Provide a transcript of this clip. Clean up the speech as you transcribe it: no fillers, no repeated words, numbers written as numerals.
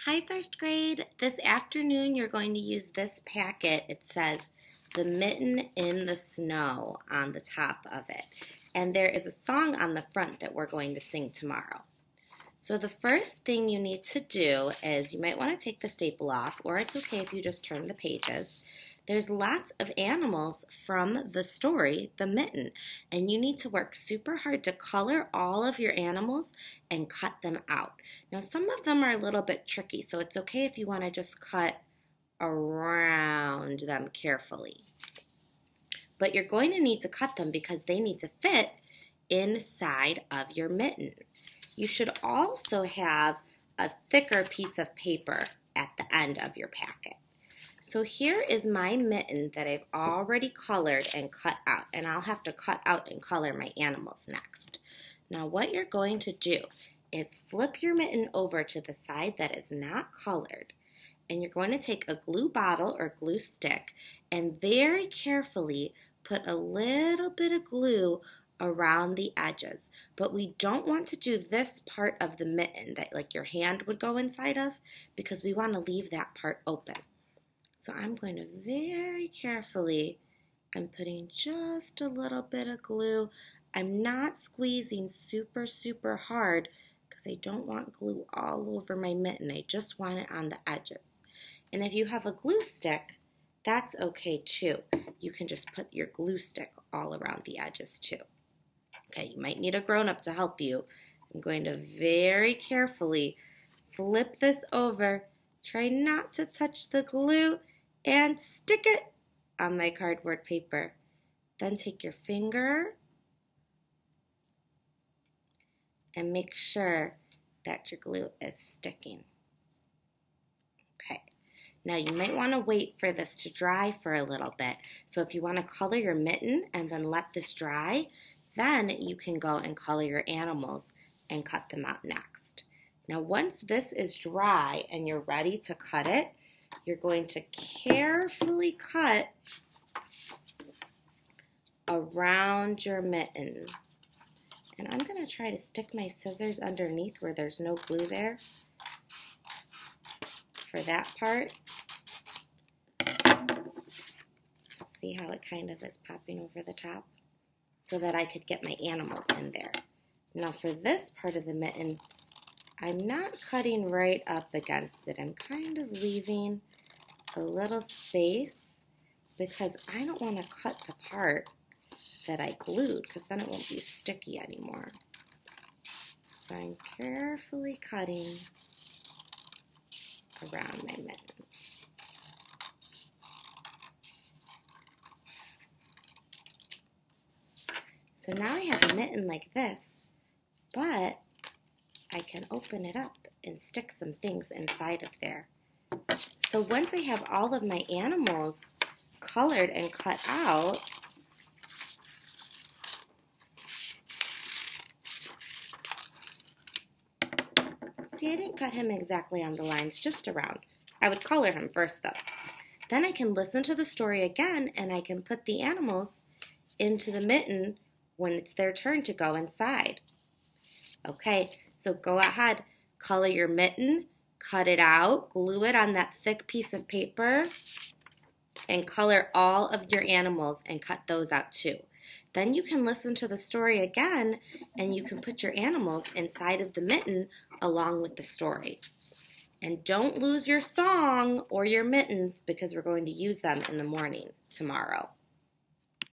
Hi, first grade. This afternoon you're going to use this packet. It says The Mitten in the Snow on the top of it. And there is a song on the front that we're going to sing tomorrow. So the first thing you need to do is you might want to take the staple off, or it's okay if you just turn the pages. There's lots of animals from the story, The Mitten, and you need to work super hard to color all of your animals and cut them out. Now, some of them are a little bit tricky, so it's okay if you want to just cut around them carefully. But you're going to need to cut them because they need to fit inside of your mitten. You should also have a thicker piece of paper at the end of your packet. So here is my mitten that I've already colored and cut out, and I'll have to cut out and color my animals next. Now what you're going to do is flip your mitten over to the side that is not colored, and you're going to take a glue bottle or glue stick and very carefully put a little bit of glue around the edges. But we don't want to do this part of the mitten that like your hand would go inside of, because we want to leave that part open. So I'm going to very carefully, I'm putting just a little bit of glue. I'm not squeezing super hard because I don't want glue all over my mitten. I just want it on the edges. And if you have a glue stick, that's okay too. You can just put your glue stick all around the edges too. Okay, you might need a grown-up to help you. I'm going to very carefully flip this over. Try not to touch the glue and stick it on my cardboard paper. Then take your finger and make sure that your glue is sticking. Okay, now you might want to wait for this to dry for a little bit. So if you want to color your mitten and then let this dry, then you can go and color your animals and cut them out next. Now once this is dry and you're ready to cut it, you're going to carefully cut around your mitten. And I'm going to try to stick my scissors underneath where there's no glue there for that part. See how it kind of is popping over the top? So that I could get my animals in there. Now for this part of the mitten, I'm not cutting right up against it. I'm kind of leaving a little space because I don't want to cut the part that I glued, because then it won't be sticky anymore. So I'm carefully cutting around my mitten. So now I have a mitten like this, but I can open it up and stick some things inside of there. So once I have all of my animals colored and cut out, see, I didn't cut him exactly on the lines, just around. I would color him first though. Then I can listen to the story again and I can put the animals into the mitten when it's their turn to go inside. Okay, so go ahead, color your mitten, cut it out, glue it on that thick piece of paper, and color all of your animals and cut those out too. Then you can listen to the story again and you can put your animals inside of the mitten along with the story. And don't lose your song or your mittens because we're going to use them in the morning tomorrow.